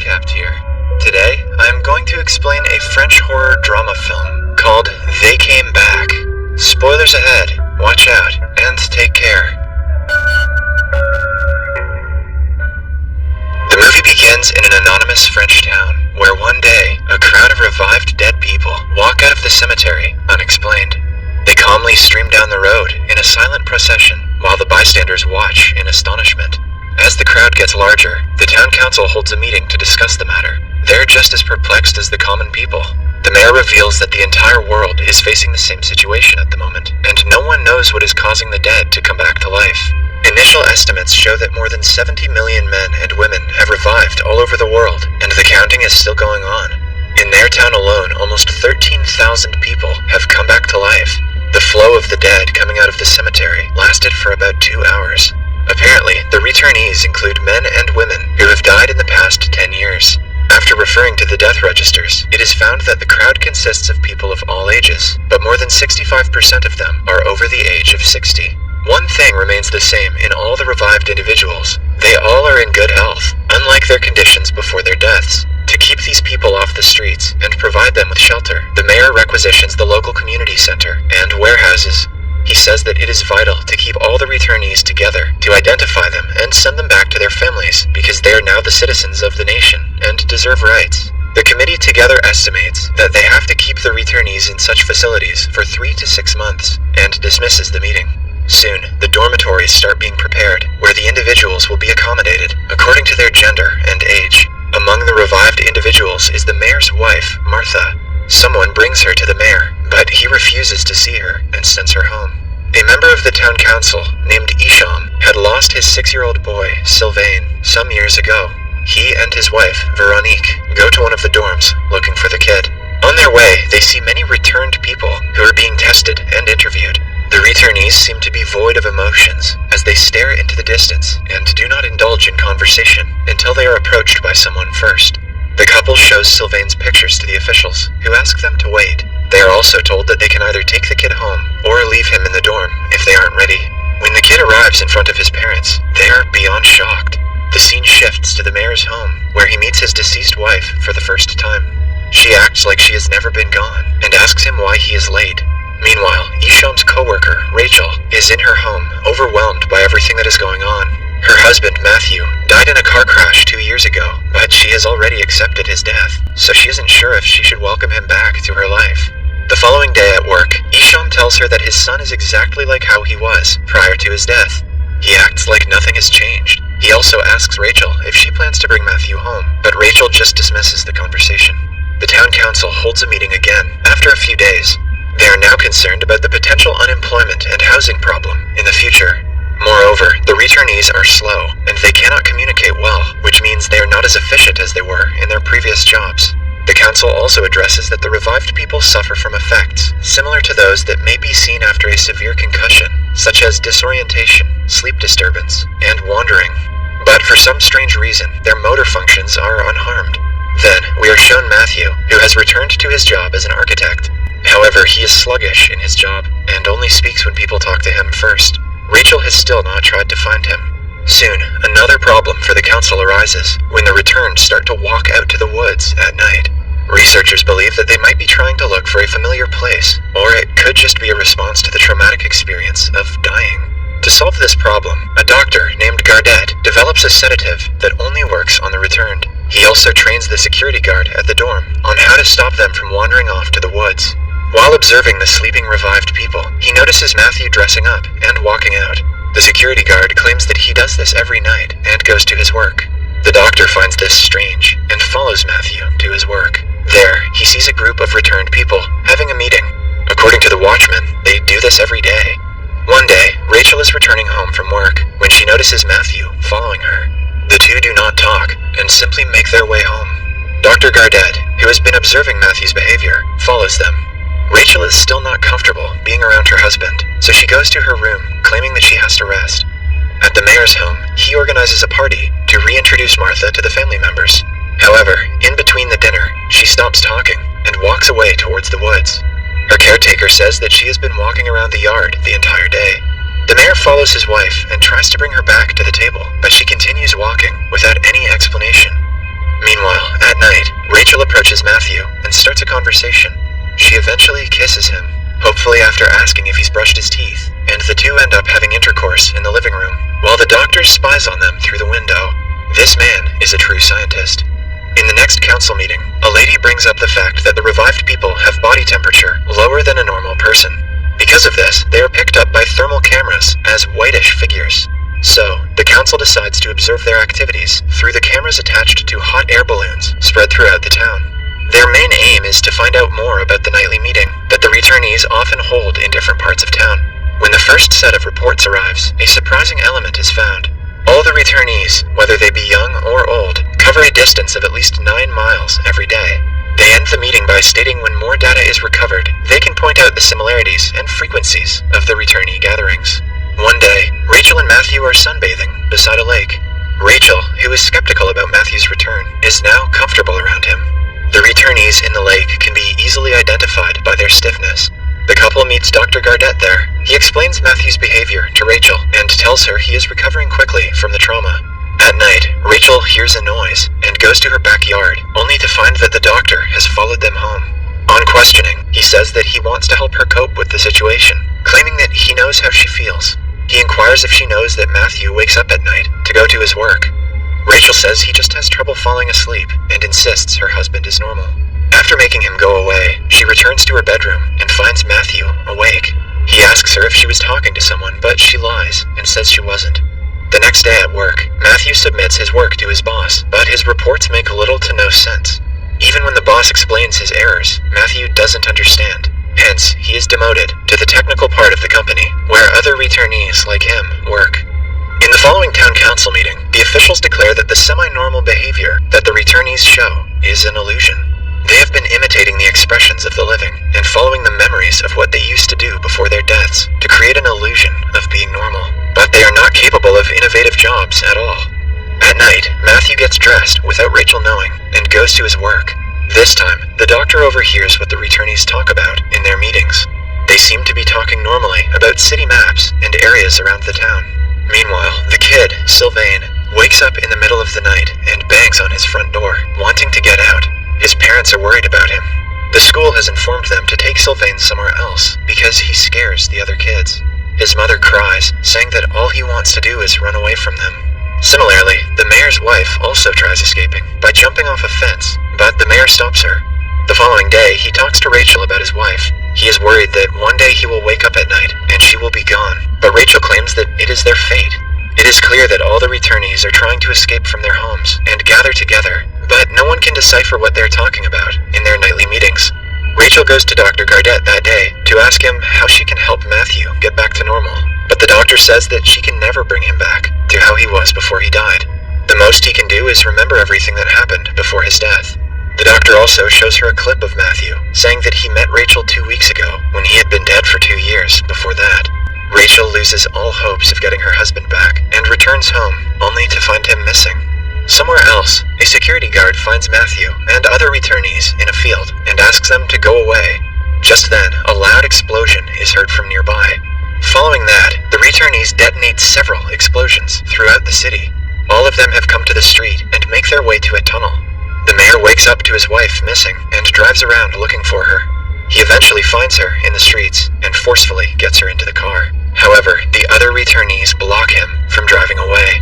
Uncapped here. Today, I'm going to explain a French horror drama film called They Came Back. Spoilers ahead, watch out, and take care. The movie begins in an anonymous French town, where one day, a crowd of revived dead people walk out of the cemetery, unexplained. They calmly stream down the road in a silent procession, while the bystanders watch in astonishment. As the crowd gets larger, the town council holds a meeting to discuss the matter. They're just as perplexed as the common people. The mayor reveals that the entire world is facing the same situation at the moment, and no one knows what is causing the dead to come back to life. Initial estimates show that more than 70 million men and women have revived all over the world, and the counting is still going on. In their town alone, almost 13,000 people have come back to life. The flow of the dead coming out of the cemetery lasted for about 2 hours. Apparently, the returnees include men and women who have died in the past 10 years. After referring to the death registers, it is found that the crowd consists of people of all ages, but more than 65% of them are over the age of 60. One thing remains the same in all the revived individuals. They all are in good health, unlike their conditions before their deaths. To keep these people off the streets and provide them with shelter, the mayor requisitions the local community center and warehouses. He says that it is vital to keep all the returnees together, to identify them and send them back to their families, because they are now the citizens of the nation and deserve rights. The committee together estimates that they have to keep the returnees in such facilities for 3 to 6 months, and dismisses the meeting. Soon, the dormitories start being prepared, where the individuals will be accommodated according to their gender and age. Among the revived individuals is the mayor's wife, Martha. Someone brings her to the mayor, but he refuses to see her and sends her home. A member of the town council, named Isham, had lost his 6-year-old boy, Sylvain, some years ago. He and his wife, Veronique, go to one of the dorms, looking for the kid. On their way, they see many returned people who are being tested and interviewed. The returnees seem to be void of emotions, as they stare into the distance and do not indulge in conversation until they are approached by someone first. The couple shows Sylvain's pictures to the officials, who ask them to wait. They are also told that they can either take the kid home or leave him in the dorm if they aren't ready. When the kid arrives in front of his parents, they are beyond shocked. The scene shifts to the mayor's home, where he meets his deceased wife for the first time. She acts like she has never been gone, and asks him why he is late. Meanwhile, Isham's co-worker, Rachel, is in her home, overwhelmed by everything that is going on. Her husband, Matthew, died in a car crash 2 years ago, but she has already accepted his death, so she isn't sure if she should welcome him back to her life. The following day at work, Isham tells her that his son is exactly like how he was prior to his death. He acts like nothing has changed. He also asks Rachel if she plans to bring Matthew home, but Rachel just dismisses the conversation. The town council holds a meeting again after a few days. They are now concerned about the potential unemployment and housing problem in the future. Moreover, the returnees are slow, and they cannot communicate well, which means they are not as efficient as they were in their previous jobs. The council also addresses that the revived people suffer from effects similar to those that may be seen after a severe concussion, such as disorientation, sleep disturbance, and wandering. But for some strange reason, their motor functions are unharmed. Then, we are shown Matthew, who has returned to his job as an architect. However, he is sluggish in his job, and only speaks when people talk to him first. Rachel has still not tried to find him. Soon, another problem for the council arises when the returned start to walk out to the woods at night. Researchers believe that they might be trying to look for a familiar place, or it could just be a response to the traumatic experience of dying. To solve this problem, a doctor named Gardet develops a sedative that only works on the returned. He also trains the security guard at the dorm on how to stop them from wandering off to the woods. While observing the sleeping revived people, he notices Matthew dressing up and walking out. The security guard claims that he does this every night and goes to his work. The doctor finds this strange and follows Matthew to his work. There, he sees a group of returned people having a meeting. According to the watchman, they do this every day. One day, Rachel is returning home from work when she notices Matthew following her. The two do not talk and simply make their way home. Dr. Gardet, who has been observing Matthew's behavior, follows them. Rachel is still not comfortable being around her husband, so she goes to her room, claiming that she has to rest. At the mayor's home, he organizes a party to reintroduce Martha to the family members. However, in between the dinner, she stops talking and walks away towards the woods. Her caretaker says that she has been walking around the yard the entire day. The mayor follows his wife and tries to bring her back to the table, but she continues walking without any explanation. Meanwhile, Rachel approaches Matthew and starts a conversation. She eventually kisses him, hopefully after asking if he's brushed his teeth, and the two end up having intercourse in the living room, while the doctor spies on them through the window. This man is a true scientist. In the next council meeting, a lady brings up the fact that the revived people have body temperature lower than a normal person. Because of this, they are picked up by thermal cameras as whitish figures. So, the council decides to observe their activities through the cameras attached to hot air balloons spread throughout the town. Their main aim is to find out more about the nightly meeting that the returnees often hold in different parts of town. When the first set of reports arrives, a surprising element is found. All the returnees, whether they be young or old, cover a distance of at least 9 miles every day. They end the meeting by stating when more data is recovered, they can point out the similarities and frequencies of the returnee gatherings. One day, Rachel and Matthew are sunbathing beside a lake. Rachel, who is skeptical about Matthew's return, is now comfortable around him. The returnees in the lake can be easily identified by their stiffness. The couple meets Dr. Gardet there. He explains Matthew's behavior to Rachel and tells her he is recovering quickly from the trauma. At night, Rachel hears a noise and goes to her backyard, only to find that the doctor has followed them home. On questioning, he says that he wants to help her cope with the situation, claiming that he knows how she feels. He inquires if she knows that Matthew wakes up at night to go to his work. Rachel says he just has trouble falling asleep and insists her husband is normal. After making him go away, she returns to her bedroom and finds Matthew awake. He asks her if she was talking to someone, but she lies and says she wasn't. The next day at work, Matthew submits his work to his boss, but his reports make little to no sense. Even when the boss explains his errors, Matthew doesn't understand. Hence, he is demoted to the technical part of the company, where other returnees like him work. In the following town council meeting, the officials declare that the semi-normal behavior that the returnees show is an illusion. They have been imitating the expressions of the living and following the memories of what they used to do before their deaths to create an illusion of being normal. But they are not capable of innovative jobs at all. At night, Matthew gets dressed without Rachel knowing and goes to his work. This time, the doctor overhears what the returnees talk about in their meetings. They seem to be talking normally about city maps and areas around the town. Meanwhile, the kid, Sylvain, wakes up in the middle of the night and bangs on his front door, wanting to get out. His parents are worried about him. The school has informed them to take Sylvain somewhere else because he scares the other kids. His mother cries, saying that all he wants to do is run away from them. Similarly, the mayor's wife also tries escaping by jumping off a fence, but the mayor stops her. The following day, he talks to Rachel about his wife. He is worried that one day he will wake up at night and she will be gone, but Rachel claims that it is their fate. It is clear that all the returnees are trying to escape from their homes and gather together, but no one can decipher what they're talking about in their nightly meetings. Rachel goes to Dr. Gardet that day to ask him how she can help Matthew get back to normal, but the doctor says that she can never bring him back to how he was before he died. The most he can do is remember everything that happened before his death. The doctor also shows her a clip of Matthew, saying that he met Rachel 2 weeks ago when he had been dead for 2 years before that. Rachel loses all hopes of getting her husband back and returns home, only to find him missing. Somewhere else, a security guard finds Matthew and other returnees in a field and asks them to go away. Just then, a loud explosion is heard from nearby. Following that, the returnees detonate several explosions throughout the city. All of them have come to the street and make their way to a tunnel. The mayor wakes up to his wife missing and drives around looking for her. He eventually finds her in the streets and forcefully gets her into the car. However, the other returnees block him from driving away.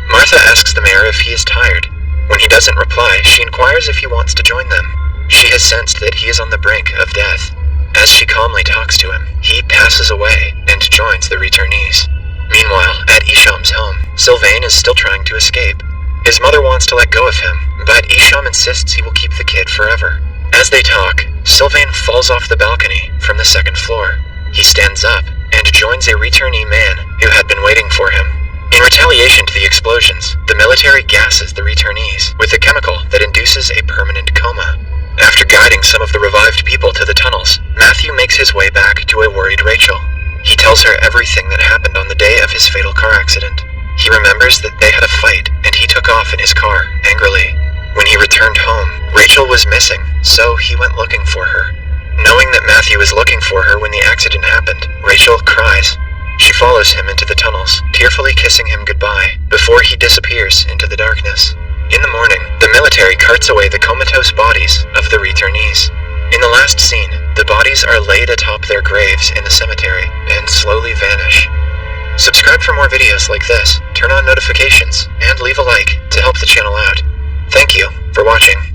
Martha asks the mayor if he is tired. When he doesn't reply, she inquires if he wants to join them. She has sensed that he is on the brink of death. As she calmly talks to him, he passes away and joins the returnees. Meanwhile, at Isham's home, Sylvain is still trying to escape. His mother wants to let go of him, but Isham insists he will keep the kid forever. As they talk, Sylvain falls off the balcony from the 2nd floor. He stands up and joins a returnee man who had been waiting for him. In retaliation to the explosions, the military gasses the returnees with a chemical that induces a permanent coma. After guiding some of the revived people to the tunnels, Matthew makes his way back to a worried Rachel. He tells her everything that happened on the day of his fatal car accident. He remembers that they had a fight and he took off in his car angrily. When he returned home, Rachel was missing, so he went looking for her. Knowing that Matthew was looking for her when the accident happened, Rachel cries. She follows him into the tunnels, tearfully kissing him goodbye, before he disappears into the darkness. In the morning, the military carts away the comatose bodies of the returnees. In the last scene, the bodies are laid atop their graves in the cemetery and slowly vanish. Subscribe for more videos like this, turn on notifications, and leave a like to help the channel out. Thank you for watching.